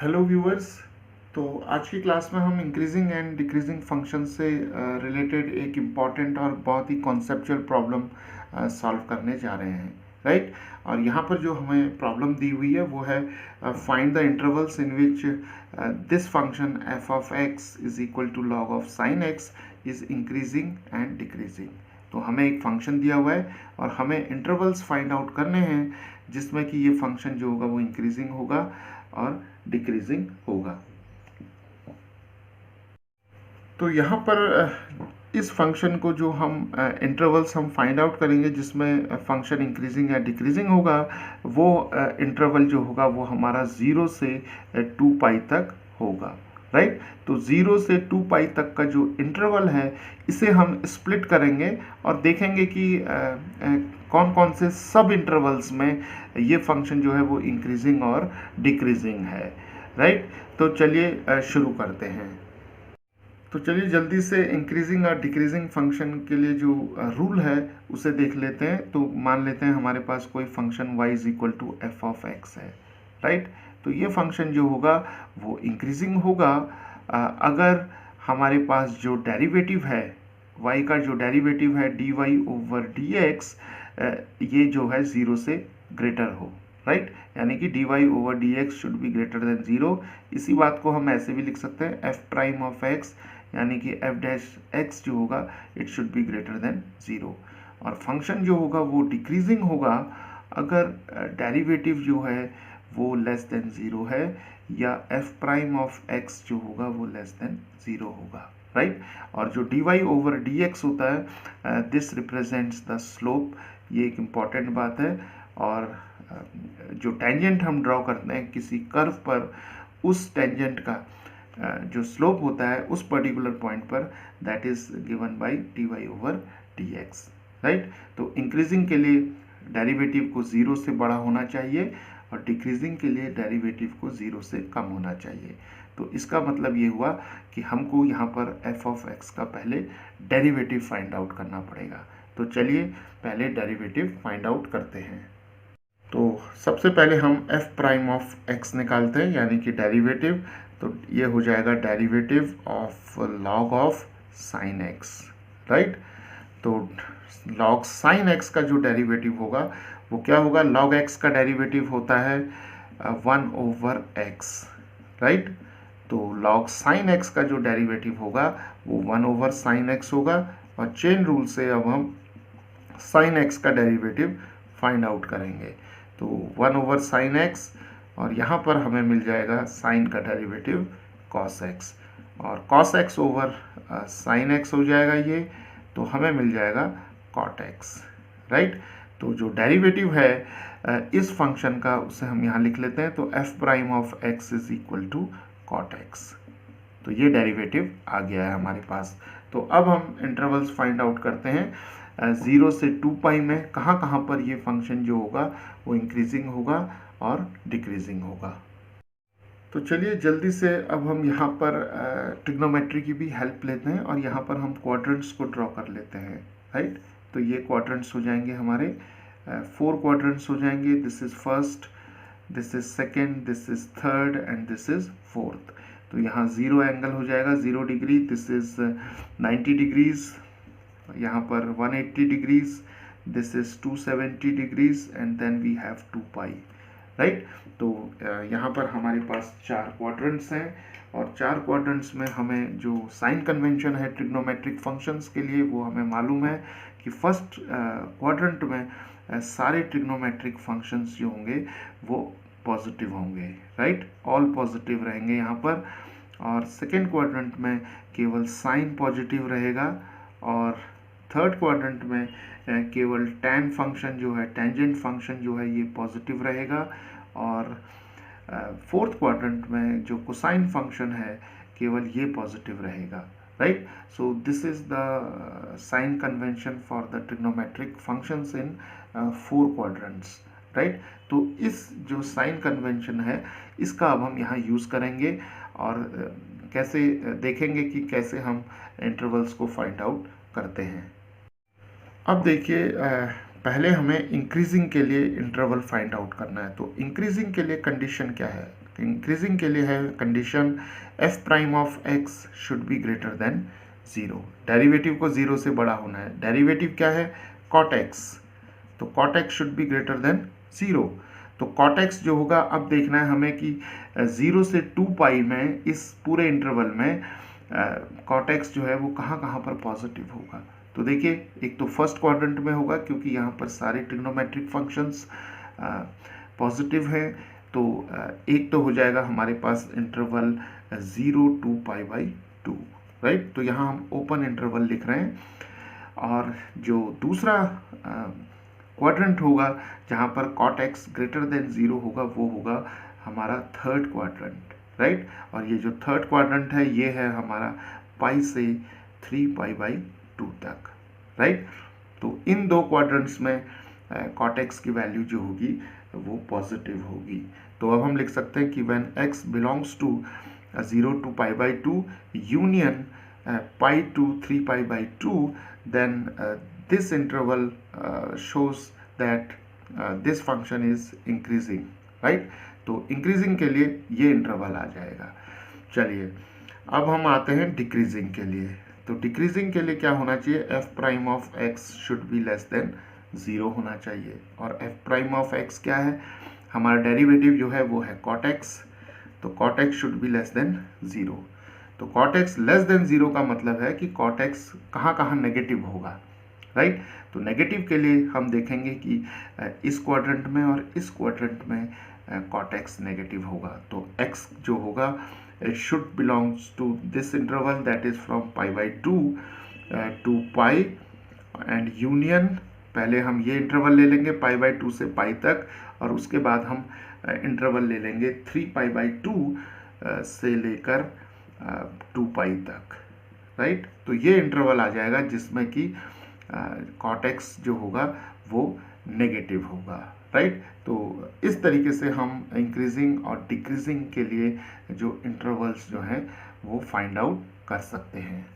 Hello viewers. तो आज की क्लास में हम इंक्रीजिंग एंड डिक्रीजिंग फंक्शन से रिलेटेड एक इम्पॉर्टेंट और बहुत ही कॉन्सेप्चुअल प्रॉब्लम सॉल्व करने जा रहे हैं, राइट। और यहाँ पर जो हमें प्रॉब्लम दी हुई है वो है find the intervals in which this function f of x is equal to log of sine x is increasing and decreasing. तो हमें एक फंक्शन दिया हुआ है और हमें इंटरवल्स फाइंड आउट करने हैं जिसमें कि ये फंक्शन जो होगा वो इंक्रीजिंग होगा और डिक्रीजिंग होगा। तो यहाँ पर इस फंक्शन को जो हम इंटरवल्स हम फाइंड आउट करेंगे जिसमें फंक्शन इंक्रीजिंग या डिक्रीजिंग होगा, वो इंटरवल जो होगा वो हमारा 0 से 2 पाई तक होगा, राइट। तो 0 से 2 पाई तक का जो इंटरवल है इसे हम स्प्लिट करेंगे और देखेंगे कि कौन कौन से सब इंटरवल्स में ये फंक्शन जो है वो इंक्रीजिंग और डिक्रीजिंग है, राइट। तो चलिए शुरू करते हैं। तो चलिए जल्दी से इंक्रीजिंग और डिक्रीजिंग फंक्शन के लिए जो रूल है उसे देख लेते हैं। तो मान लेते हैं हमारे पास कोई function y is equal to f of x है, राइट। तो ये फंक्शन जो होगा वो इंक्रीजिंग होगा अगर हमारे पास जो डेरिवेटिव है y का, जो डेरिवेटिव है dy ओवर dx, ये जो है 0 से ग्रेटर हो, राइट। यानी कि dy over dx should be greater than 0। इसी बात को हम ऐसे भी लिख सकते हैं एफ प्राइम ऑफ एक्स, यानी कि एफ डैश एक्स जो होगा it should be greater than 0। और फंक्शन जो होगा वो डिक्रीजिंग होगा अगर डेरिवेटिव जो है वो लेस देन 0 है या एफ प्राइम ऑफ एक्स जो होगा वो लेस देन 0 होगा, राइट। और जो dy ओवर dx होता है दिस रिप्रेजेंट्स द स्लोप, ये एक इम्पॉर्टेंट बात है। और जो टेंजेंट हम ड्रॉ करते हैं किसी कर्व पर, उस टेंजेंट का जो स्लोप होता है उस पर्टिकुलर पॉइंट पर that is given by dy over dx, right. तो इंक्रीजिंग के लिए डेरिवेटिव को 0 से बड़ा होना चाहिए और डिक्रीजिंग के लिए डेरिवेटिव को 0 से कम होना चाहिए। तो इसका मतलब ये हुआ कि हमको यहाँ पर एफ ऑफ एक्स का पहले डेरिवेटिव फाइंड आउट करना पड़ेगा। तो चलिए पहले डेरिवेटिव फाइंड आउट करते हैं। तो सबसे पहले हम एफ प्राइम ऑफ एक्स निकालते हैं, यानी कि डेरिवेटिव। तो ये हो जाएगा derivative of log of sine x, right. तो लॉग साइन एक्स का जो डेरिवेटिव होगा वो क्या होगा, लॉग एक्स का डेरिवेटिव होता है 1 ओवर एक्स, राइट। तो लॉग साइन एक्स का जो डेरिवेटिव होगा वो 1 ओवर साइन एक्स होगा। और चेन रूल से अब हम साइन एक्स का डेरिवेटिव फाइंड आउट करेंगे। तो 1 ओवर साइन एक्स और यहाँ पर हमें मिल जाएगा साइन का डेरिवेटिव कॉस एक्स, और cos x over sine x हो जाएगा ये, तो हमें मिल जाएगा कॉट एक्स, राइट। तो जो डेरिवेटिव है इस फंक्शन का उसे हम यहाँ लिख लेते हैं। तो f prime of x is equal to cot x. तो ये डेरिवेटिव आ गया है हमारे पास। तो अब हम इंटरवल्स फाइंड आउट करते हैं 0 से 2 पाई में कहाँ कहाँ पर ये फंक्शन जो होगा वो इंक्रीजिंग होगा और डिक्रीजिंग होगा। तो चलिए जल्दी से अब हम यहाँ पर ट्रिग्नोमेट्री की भी हेल्प लेते हैं और यहाँ पर हम क्वाड्रेंट्स को ड्रॉ कर लेते हैं, राइट। तो ये क्वाड्रेंट्स हो जाएंगे हमारे 4 क्वाड्रेंट्स हो जाएंगे। This is first, this is second, this is third and this is fourth. तो यहाँ 0 एंगल हो जाएगा 0 डिग्री, दिस इज 90 डिग्रीज, यहाँ पर 180 degrees, this is 270 degrees and then we have 2 pi, right. तो यहाँ पर हमारे पास 4 क्वाड्रेंट्स हैं और 4 क्वाड्रेंट्स में हमें जो साइन कन्वेंशन है ट्रिग्नोमेट्रिक फंक्शंस के लिए वो हमें मालूम है कि फर्स्ट क्वाड्रेंट में सारे ट्रिग्नोमेट्रिक फंक्शंस जो होंगे वो पॉजिटिव होंगे, राइट। ऑल पॉजिटिव रहेंगे यहाँ पर। और सेकेंड क्वाड्रेंट में केवल साइन पॉजिटिव रहेगा और थर्ड क्वाड्रेंट में केवल टैन फंक्शन जो है, टेंजेंट फंक्शन जो है ये पॉजिटिव रहेगा। और फोर्थ क्वाड्रेंट में जो कोसाइन फंक्शन है केवल ये पॉजिटिव रहेगा, right. So this is the sign convention for the trigonometric functions in 4 quadrants, right. तो इस जो साइन कन्वेंशन है इसका अब हम यहाँ यूज़ करेंगे और कैसे देखेंगे कि कैसे हम इंटरवल्स को फाइंड आउट करते हैं। अब देखिए पहले हमें इंक्रीजिंग के लिए इंटरवल फाइंड आउट करना है। तो इंक्रीजिंग के लिए कंडीशन क्या है इंक्रीजिंग के लिए है condition f prime of x should be greater than 0। Derivative को 0 से बड़ा होना है। डेरिवेटिव क्या है? कॉट एक्स, तो cot x should be greater than 0। तो कॉट एक्स जो होगा, अब देखना है हमें कि 0 से 2 पाई में इस पूरे इंटरवल में कॉट एक्स जो है वो कहाँ कहाँ पर पॉजिटिव होगा। तो देखिए, एक तो फर्स्ट क्वाड्रेंट में होगा क्योंकि यहाँ पर सारे ट्रिग्नोमेट्रिक फंक्शंस पॉजिटिव हैं। तो एक तो हो जाएगा हमारे पास इंटरवल 0 to π/2, राइट। तो यहाँ हम ओपन इंटरवल लिख रहे हैं। और जो दूसरा क्वाड्रेंट होगा जहाँ पर कॉट एक्स ग्रेटर देन 0 होगा, वो होगा हमारा थर्ड क्वाड्रेंट, राइट। और ये जो थर्ड क्वाड्रेंट है ये है हमारा पाई से 3π/2 तक, राइट। तो इन दो क्वाड्रेंट्स में कॉट एक्स की वैल्यू जो होगी वो पॉजिटिव होगी। तो अब हम लिख सकते हैं कि when x belongs to 0 to π/2 union pi to 3π/2, then this interval shows that this function is increasing, right। तो इंक्रीजिंग के लिए ये इंटरवल आ जाएगा। चलिए, अब हम आते हैं डिक्रीजिंग के लिए। तो डिक्रीजिंग के लिए क्या होना चाहिए? F prime of x should be less than 0 होना चाहिए। और एफ प्राइम ऑफ एक्स क्या है? हमारा डेरिवेटिव जो है वो है कॉट एक्स, तो cot x should be less than 0। तो कॉट एक्स लेस देन 0 का मतलब है कि कॉट एक्स कहाँ कहाँ नेगेटिव होगा, राइट। तो नेगेटिव के लिए हम देखेंगे कि इस क्वाड्रेंट में और इस क्वाड्रेंट में कॉट एक्स नेगेटिव होगा। तो एक्स जो होगा it should belongs to this interval that is from π/2 to π, and union, पहले हम ये इंटरवल ले लेंगे π/2 से π तक, और उसके बाद हम इंटरवल ले लेंगे 3π/2 से लेकर 2π तक, राइट। तो ये इंटरवल आ जाएगा जिसमें कि कॉट एक्स जो होगा वो नेगेटिव होगा, राइट। तो इस तरीके से हम इंक्रीजिंग और डिक्रीजिंग के लिए जो इंटरवल्स जो हैं वो फाइंड आउट कर सकते हैं।